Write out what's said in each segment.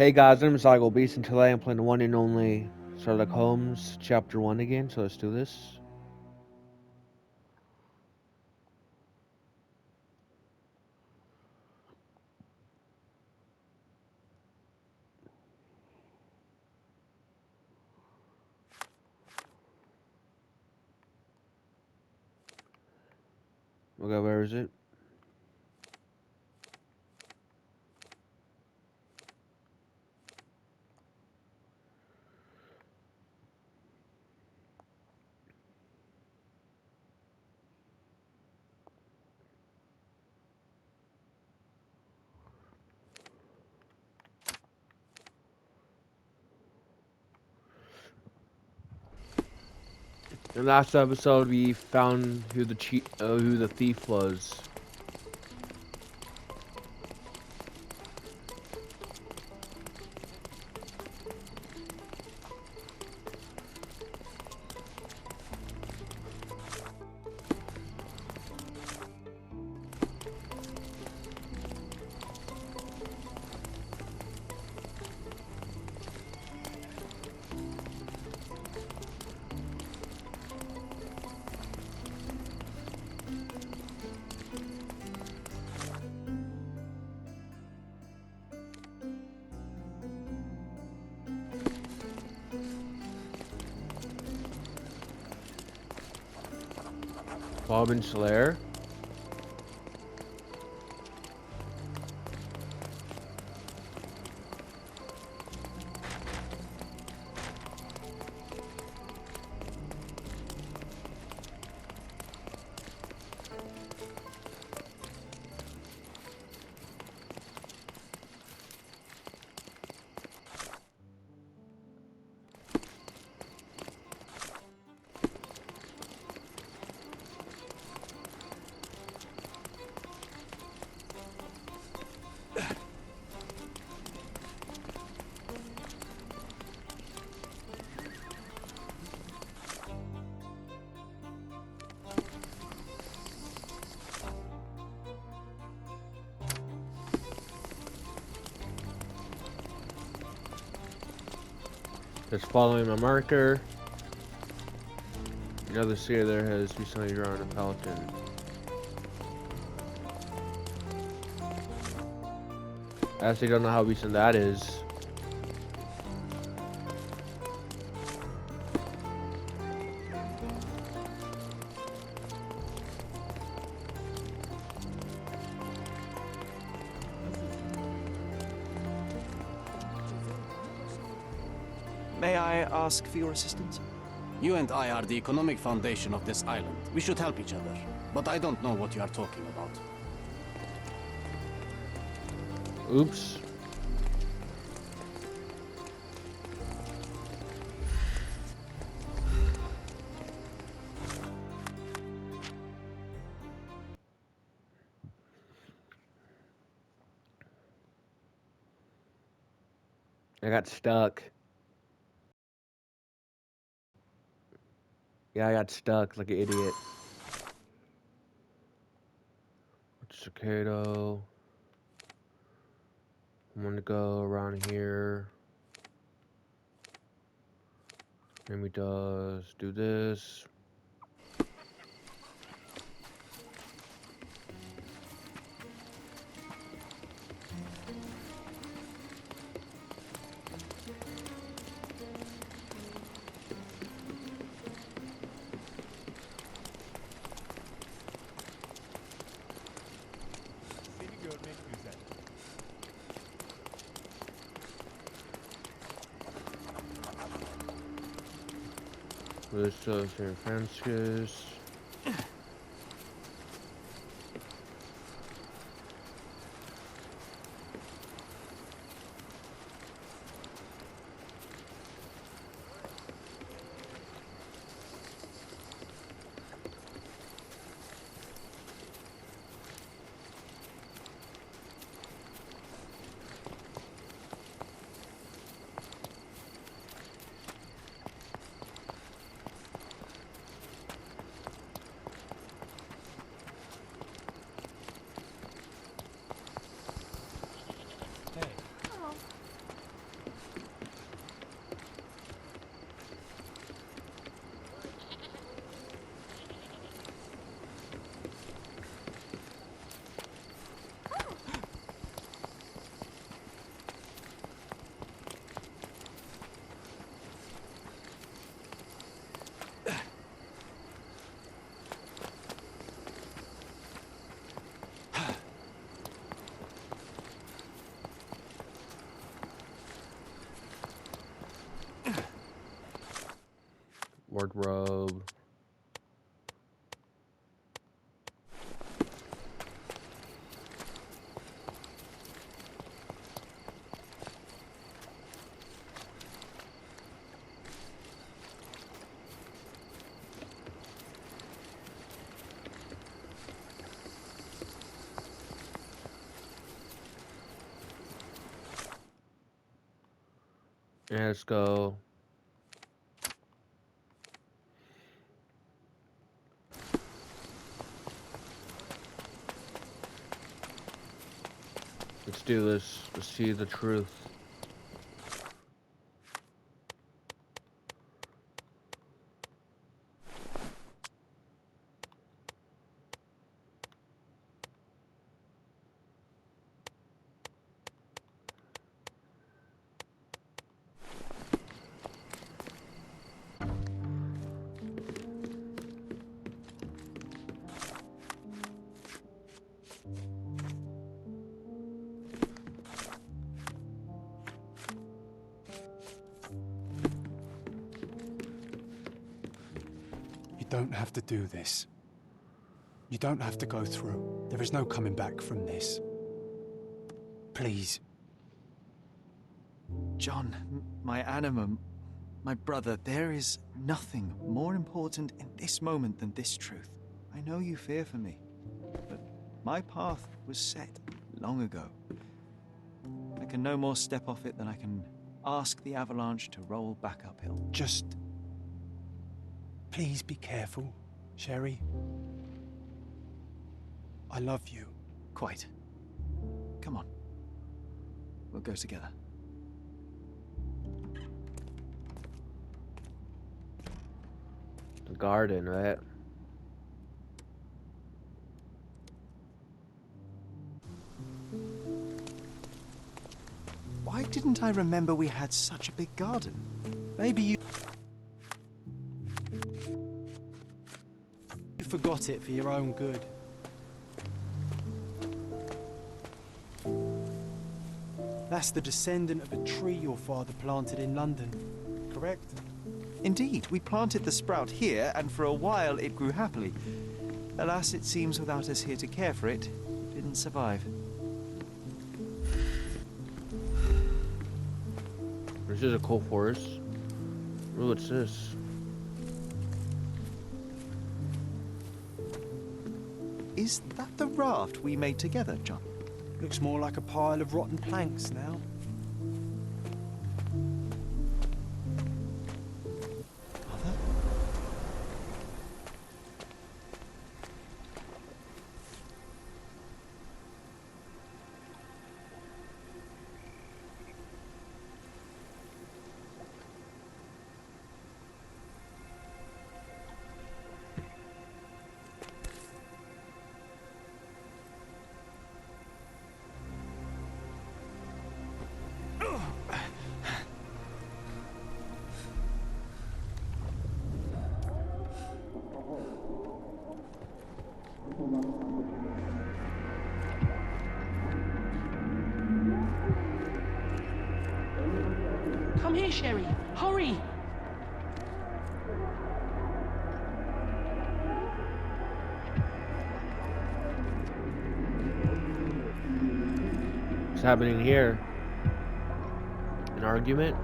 Hey guys, my name is Igo Beast, and today I'm playing the one and only Sherlock Holmes Chapter 1 again, so let's do this. Okay, where is it? In the last episode, we found who the thief was. Bob and Slayer. Just following my marker. Another seer there has recently drawn a pelican. I actually don't know how recent that is. May I ask for your assistance? You and I are the economic foundation of this island. We should help each other. But I don't know what you are talking about. Oops. I got stuck. Yeah, I got stuck like an idiot. Cicado. I'm gonna go around here. Then we does do this. This San Francisco. wardrobe. Yeah, let's go. Let's do this. Let's see the truth. You don't have to do this. You don't have to go through. There is no coming back from this. Please. John, my anima, my brother, there is nothing more important in this moment than this truth. I know you fear for me, but my path was set long ago. I can no more step off it than I can ask the avalanche to roll back uphill. Just... please be careful, Sherry. I love you. Quite. Come on. We'll go together. The garden, right? Why didn't I remember we had such a big garden? Maybe you forgot it for your own good. That's the descendant of a tree your father planted in London, correct? Indeed, we planted the sprout here, and for a while it grew happily. Alas, it seems without us here to care for it, it didn't survive. This is a cool forest. Ooh, what's this? Is that the raft we made together, John? Looks more like a pile of rotten planks now. Mother? Come here, Sherry. Hurry! What's happening here? An argument?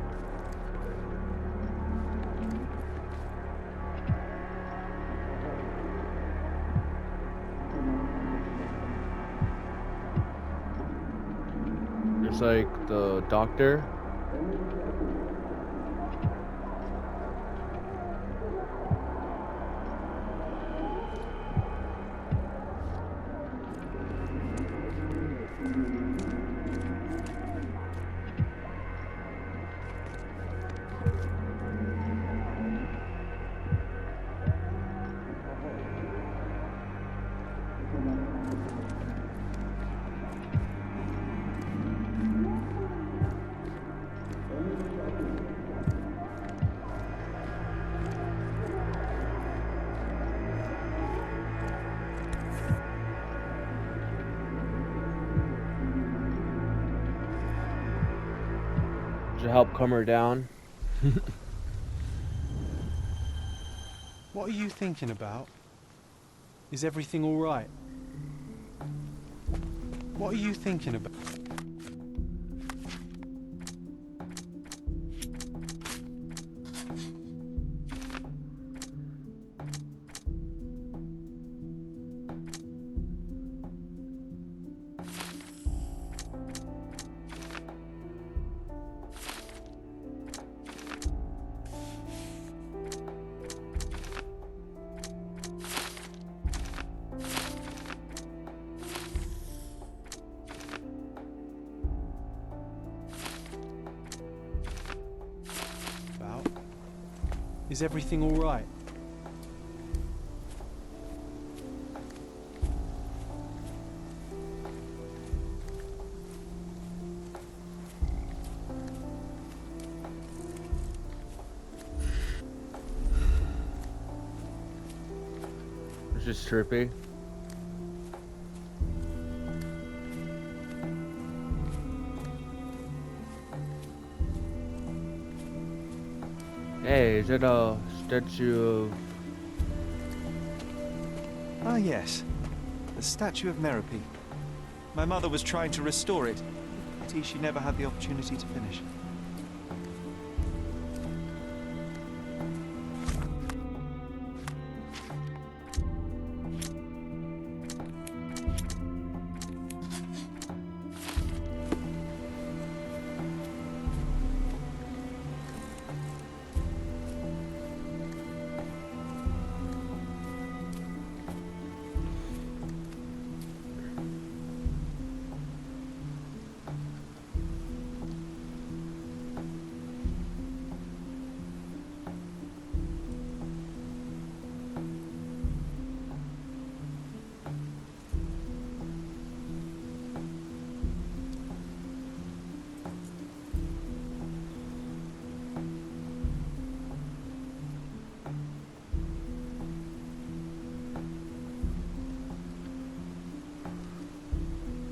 It's like the doctor. To help calm her down. What are you thinking about? Is everything all right? What are you thinking about? Is everything all right? It's just trippy. Hey, is that a statue of... Ah, yes. The statue of Merope. My mother was trying to restore it. Pity she never had the opportunity to finish.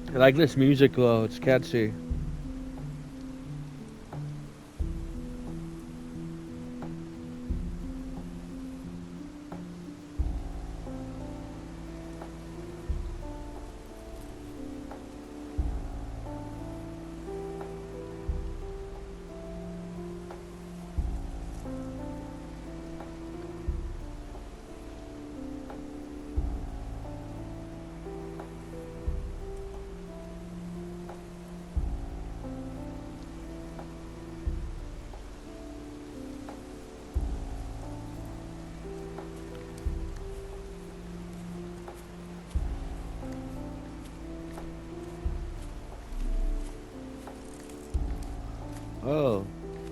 I like this music though, it's catchy. Oh,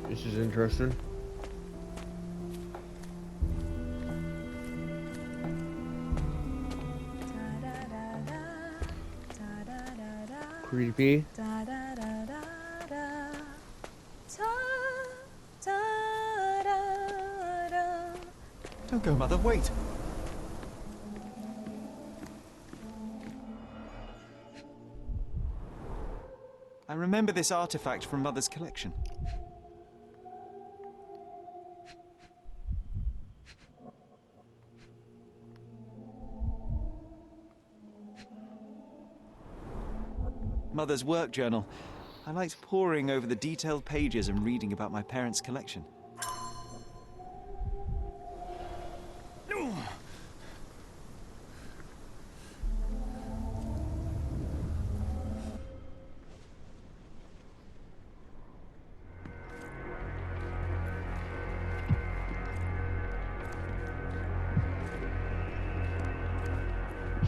this is interesting. Creepy. Don't go, Mother, wait! I remember this artifact from Mother's collection. Mother's work journal. I liked poring over the detailed pages and reading about my parents' collection.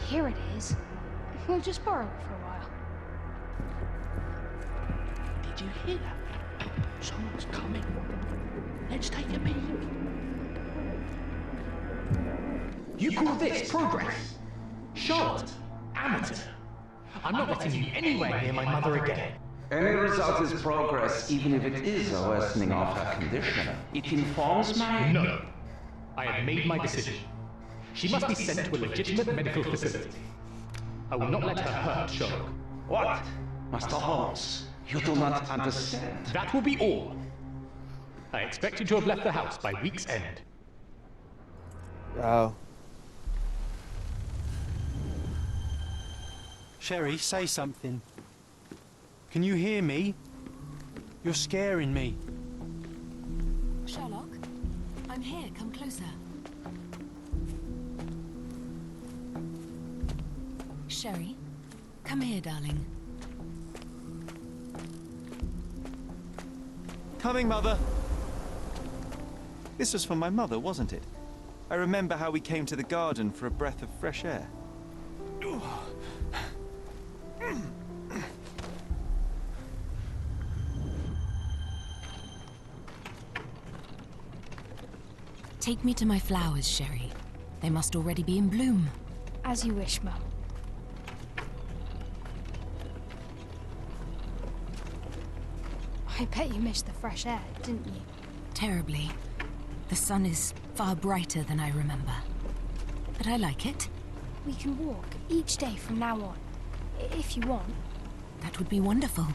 Here it is. We'll just borrow it for a while. Did you hear that? Someone's coming. Let's take a peek. You call this progress? Charlotte, amateur. I'm not letting you anywhere near my mother again. Any result is progress, even if it is a worsening of her condition. It informs my... No. I have made my decision. She must be sent to a legitimate medical facility. I will not let her hurt Sherlock. What? Master Holmes, you do not understand. That will be all. I expect you to have left the house by week's end. Oh. Sherry, say something. Can you hear me? You're scaring me. Sherlock, I'm here. Come closer. Sherry, come here, darling. Coming, Mother. This was for my mother, wasn't it? I remember how we came to the garden for a breath of fresh air. Take me to my flowers, Sherry. They must already be in bloom. As you wish, Mum. I bet you missed the fresh air, didn't you? Terribly. The sun is far brighter than I remember. But I like it. We can walk each day from now on, if you want. That would be wonderful.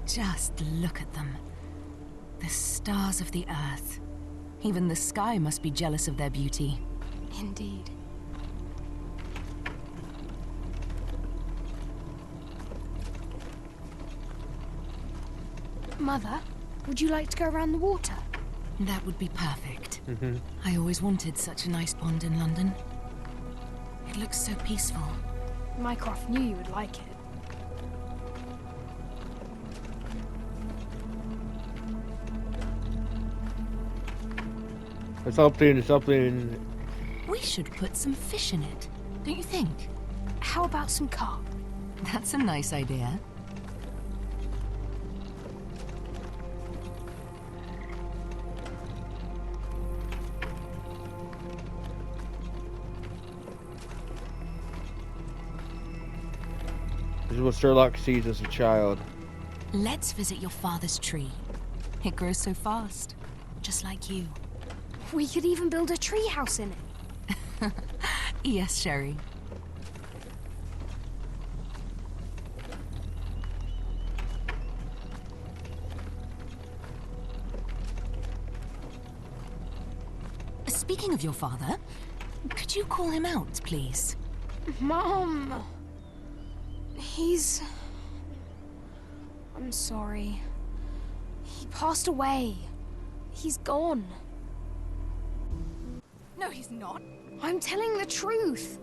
Just look at them. The stars of the earth. Even the sky must be jealous of their beauty. Indeed. Mother, would you like to go around the water? That would be perfect. I always wanted such a nice pond in London. It looks so peaceful. Mycroft knew you would like it. Something. We should put some fish in it, don't you think? How about some carp? That's a nice idea. This is what Sherlock sees as a child. Let's visit your father's tree. It grows so fast, just like you. We could even build a tree house in it. Yes, Sherry. Speaking of your father, could you call him out, please? Mom! I'm sorry. He passed away. He's gone. No, he's not. I'm telling the truth.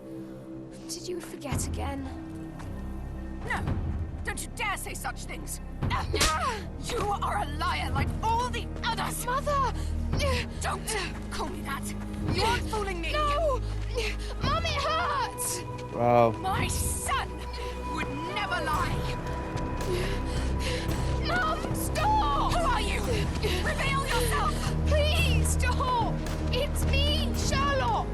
Did you forget again? No! Don't you dare say such things! You are a liar like all the others! Mother! Don't call me that! You aren't fooling me! No! Mom, it hurts! Wow. My son would never lie! Mom, stop! Who are you? Reveal yourself! Please, stop! It's me, Sherlock!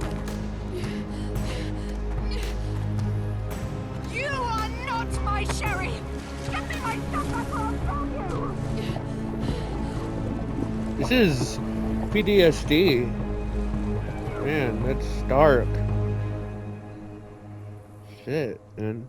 You are not my Sherry! Get me my son, I can't tell you! This is PTSD. Man, that's dark. Shit, man.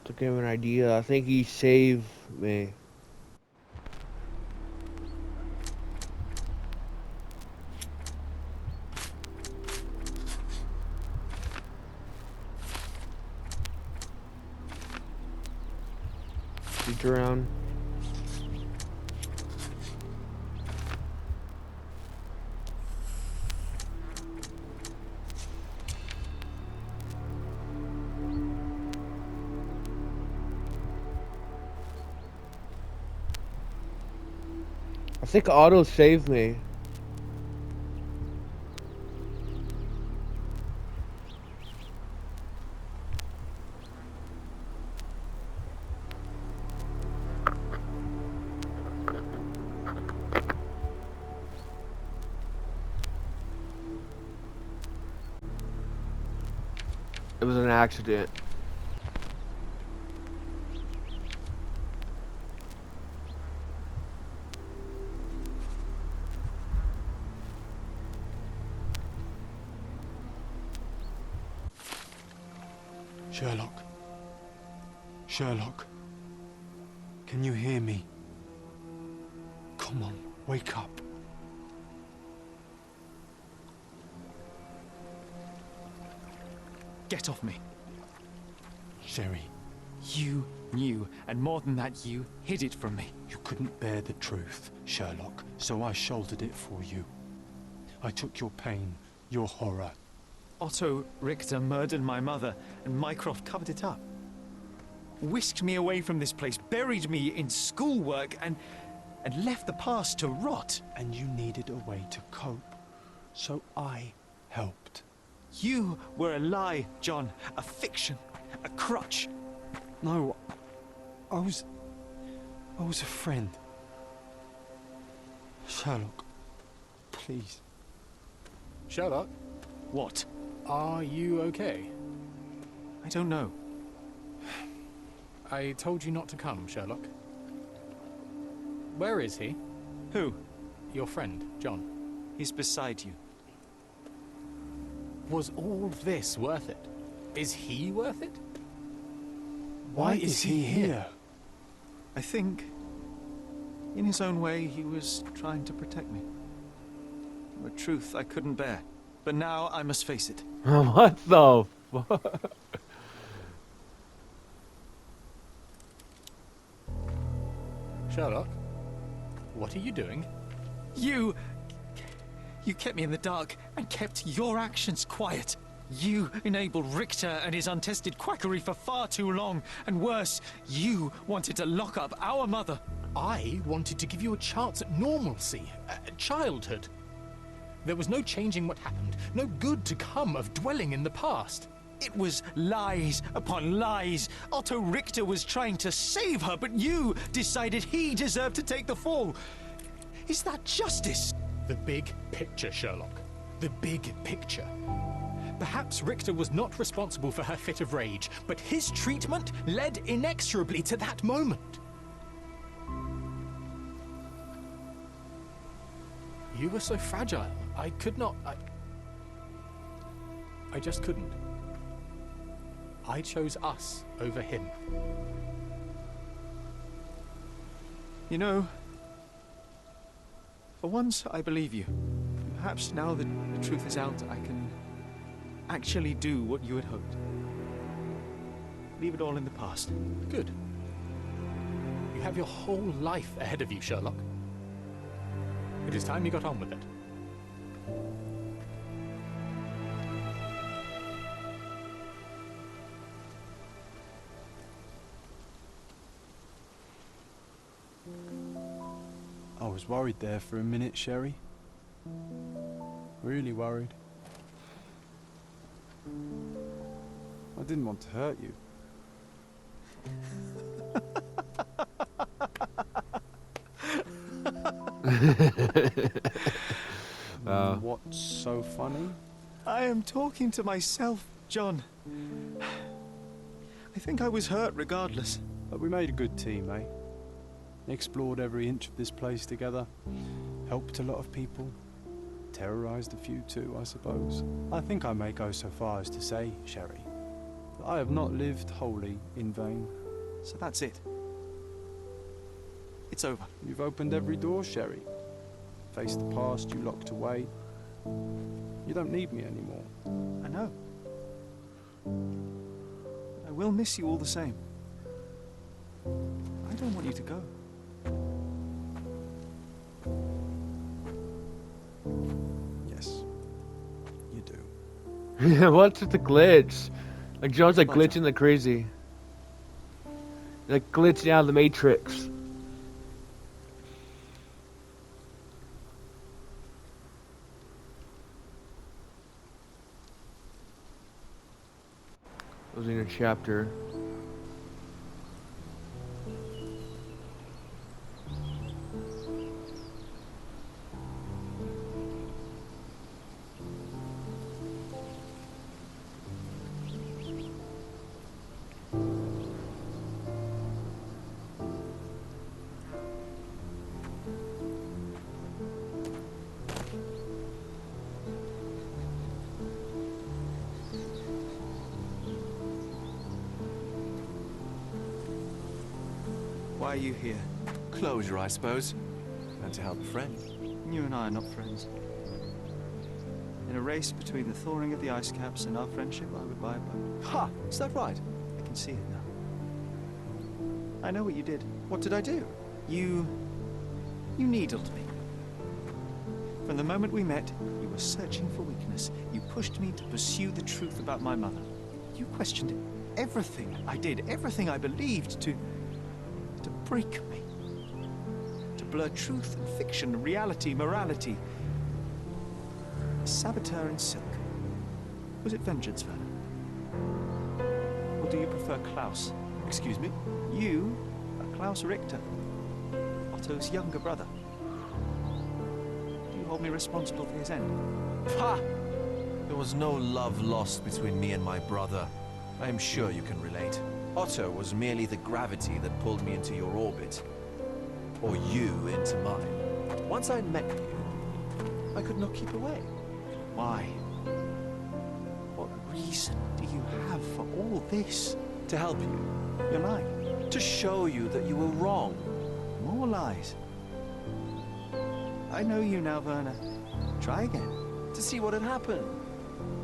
To give an idea, I think he saved me. Reach around. I think auto saved me. It was an accident. Sherlock. Sherlock. Can you hear me? Come on, wake up. Get off me. Sherry, You knew, and more than that, you hid it from me. you couldn't bear the truth, Sherlock, so I shouldered it for you. I took your pain, your horror. Otto Richter murdered my mother, and Mycroft covered it up. Whisked me away from this place, buried me in schoolwork, and left the past to rot. And you needed a way to cope, so I helped. You were a lie, John. A fiction. A crutch. No, I was a friend. Sherlock, please. Sherlock, What? are you okay? I don't know. I told you not to come, Sherlock. Where is he? Who? Your friend, John. He's beside you. Was all this worth it? Is he worth it? Why is he here? I think, in his own way, he was trying to protect me. A truth I couldn't bear. But now I must face it. What the fuck? Sherlock, what are you doing? You kept me in the dark and kept your actions quiet. You enabled Richter and his untested quackery for far too long. And worse, you wanted to lock up our mother. I wanted to give you a chance at normalcy, childhood. There was no changing what happened, no good to come of dwelling in the past. It was lies upon lies. Otto Richter was trying to save her, but you decided he deserved to take the fall. Is that justice? The big picture, Sherlock. The big picture. Perhaps Richter was not responsible for her fit of rage, but his treatment led inexorably to that moment. You were so fragile. I could not... I just couldn't. I chose us over him. You know, for once I believe you. Perhaps now that the truth is out, I can actually do what you had hoped. Leave it all in the past. Good. You have your whole life ahead of you, Sherlock. It is time you got on with it. I was worried there for a minute, Sherry. Really worried. I didn't want to hurt you. What's so funny? I am talking to myself, John. I think I was hurt regardless. But we made a good team, eh? Explored every inch of this place together. Helped a lot of people. Terrorized a few too, I suppose. I think I may go so far as to say, Sherry, that I have not lived wholly in vain. So that's it. It's over. You've opened every door, Sherry. Faced the past you locked away. You don't need me anymore. I know. I will miss you all the same. I don't want you to go. Yes, you do. What's with the glitch? Like John's like glitching like crazy. Like glitching out of the Matrix. Closing a chapter. Why are you here? Closure, I suppose. And to help a friend. You and I are not friends. In a race between the thawing of the ice caps and our friendship, I would buy a boat. Ha! Is that right? I can see it now. I know what you did. What did I do? You needled me. From the moment we met, you were searching for weakness. You pushed me to pursue the truth about my mother. You questioned everything I did, everything I believed, to break me. To blur truth and fiction, reality, morality. A saboteur in silk. Was it vengeance, Werner? Or do you prefer Klaus? Excuse me? You are Klaus Richter, Otto's younger brother. Do you hold me responsible for his end? Ha! There was no love lost between me and my brother. I am sure you can relate. Otto was merely the gravity that pulled me into your orbit. Or you into mine. Once I met you, I could not keep away. Why? What reason do you have for all this? To help you. You're lying. To show you that you were wrong. More lies. I know you now, Werner. Try again. To see what had happened.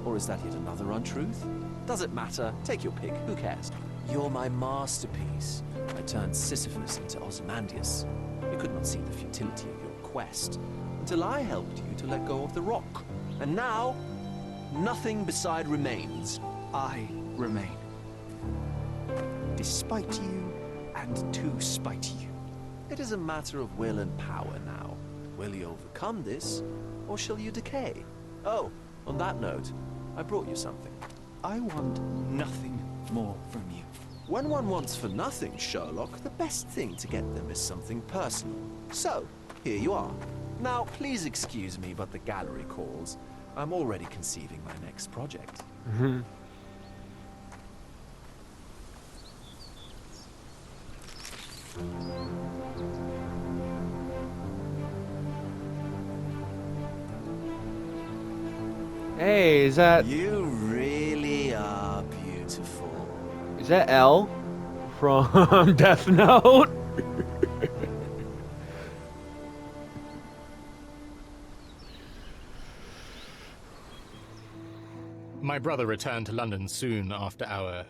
Or is that yet another untruth? Does it matter? Take your pick. Who cares? You're my masterpiece. I turned Sisyphus into Ozymandias. You could not see the futility of your quest until I helped you to let go of the rock. And now, nothing beside remains. I remain. Despite you, and to spite you. It is a matter of will and power now. Will you overcome this, or shall you decay? Oh, on that note, I brought you something. I want nothing more from you. When one wants for nothing, Sherlock, the best thing to get them is something personal. So, here you are. Now, please excuse me, but the gallery calls. I'm already conceiving my next project. Hey, is that You really are beautiful. L from Death Note? My brother returned to London soon after our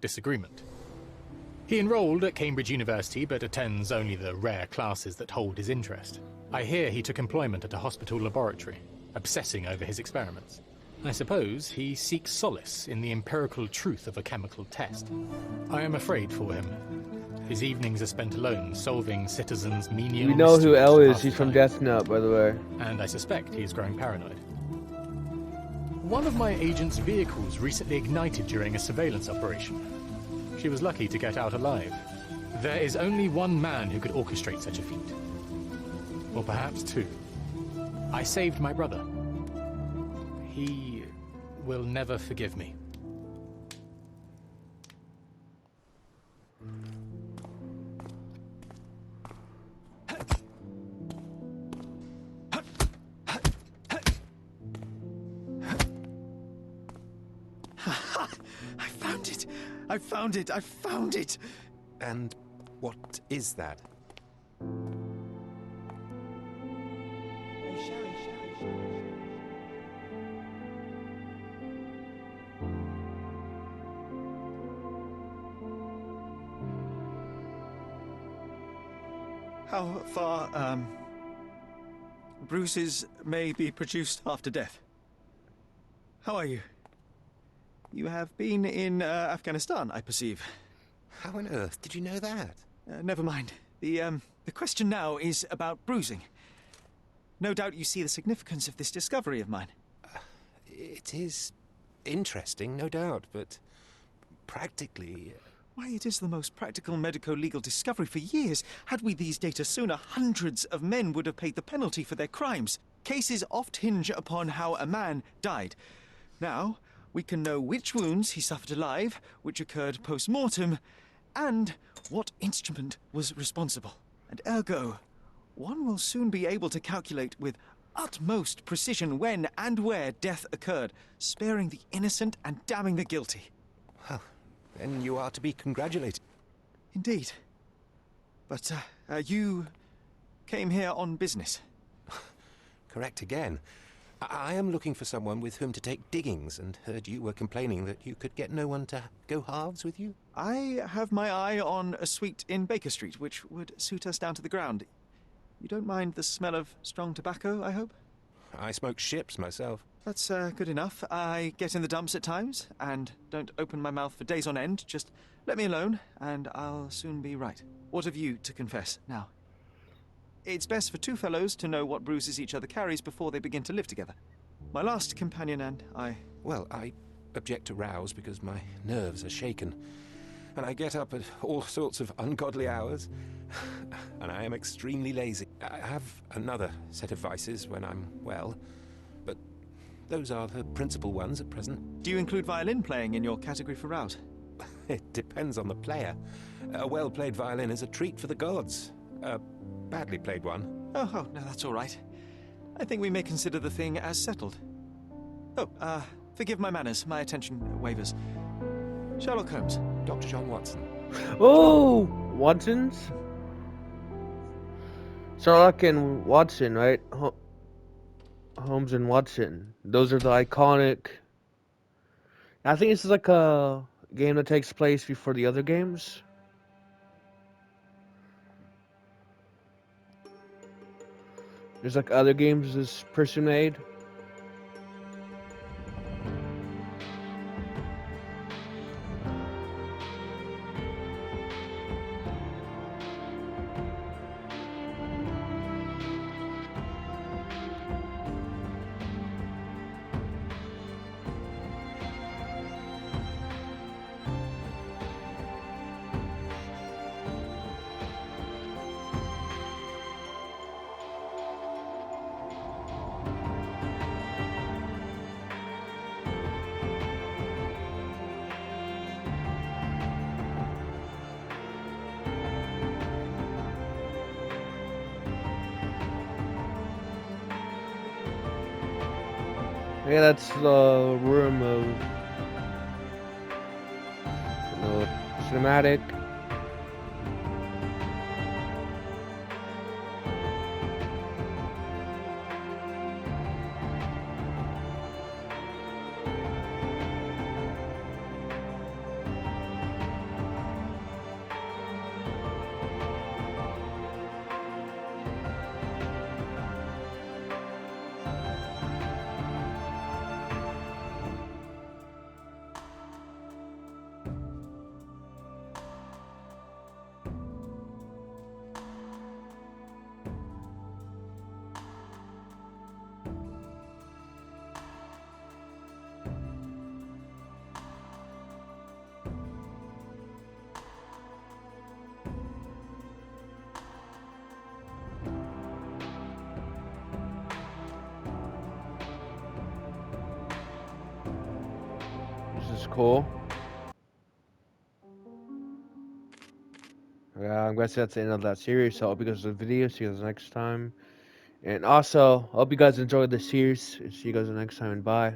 disagreement. He enrolled at Cambridge University, but attends only the rare classes that hold his interest. I hear he took employment at a hospital laboratory, obsessing over his experiments. I suppose he seeks solace in the empirical truth of a chemical test. I am afraid for him. His evenings are spent alone, solving citizens' menial You know who mysteries L to is. pass She's the from time. Death Note, by the way. And I suspect he is growing paranoid. One of my agent's vehicles recently ignited during a surveillance operation. She was lucky to get out alive. There is only one man who could orchestrate such a feat. Or perhaps two. I saved my brother. He will never forgive me. I found it! I found it! I found it! And what is that? How far, bruises may be produced after death. How are you? You have been in Afghanistan, I perceive. How on earth did you know that? Never mind. The question now is about bruising. No doubt you see the significance of this discovery of mine. It is interesting, no doubt, but practically... Why, it is the most practical medico-legal discovery for years. Had we these data sooner, hundreds of men would have paid the penalty for their crimes. Cases oft hinge upon how a man died. Now, we can know which wounds he suffered alive, which occurred post-mortem, and what instrument was responsible. And ergo, one will soon be able to calculate with utmost precision when and where death occurred, sparing the innocent and damning the guilty. Well, then you are to be congratulated. Indeed. But, you came here on business. Correct again. I am looking for someone with whom to take diggings, and heard you were complaining that you could get no one to go halves with you. I have my eye on a suite in Baker Street, which would suit us down to the ground. You don't mind the smell of strong tobacco, I hope? I smoke ships myself. That's good enough. I get in the dumps at times, and don't open my mouth for days on end. Just let me alone, and I'll soon be right. What have you to confess now? It's best for two fellows to know what bruises each other carries before they begin to live together. My last companion and I... Well, I object to rows because my nerves are shaken. And I get up at all sorts of ungodly hours. And I am extremely lazy. I have another set of vices when I'm well. But those are the principal ones at present. Do you include violin playing in your category for rouse? It depends on the player. A well-played violin is a treat for the gods. A badly played one. Oh, no, that's all right. I think we may consider the thing as settled. Oh, forgive my manners. My attention wavers. Sherlock Holmes. Dr. John Watson. Oh, Watsons? Sherlock and Watson, right? Holmes and Watson. Those are the iconic... I think this is like a game that takes place before the other games. There's like other games this person made. Yeah, that's the room of the cinematic. This is cool. Yeah, I'm guessing that's the end of that series. So I hope you guys enjoyed the video. See you guys next time. And also, I hope you guys enjoyed the series. See you guys next time and bye.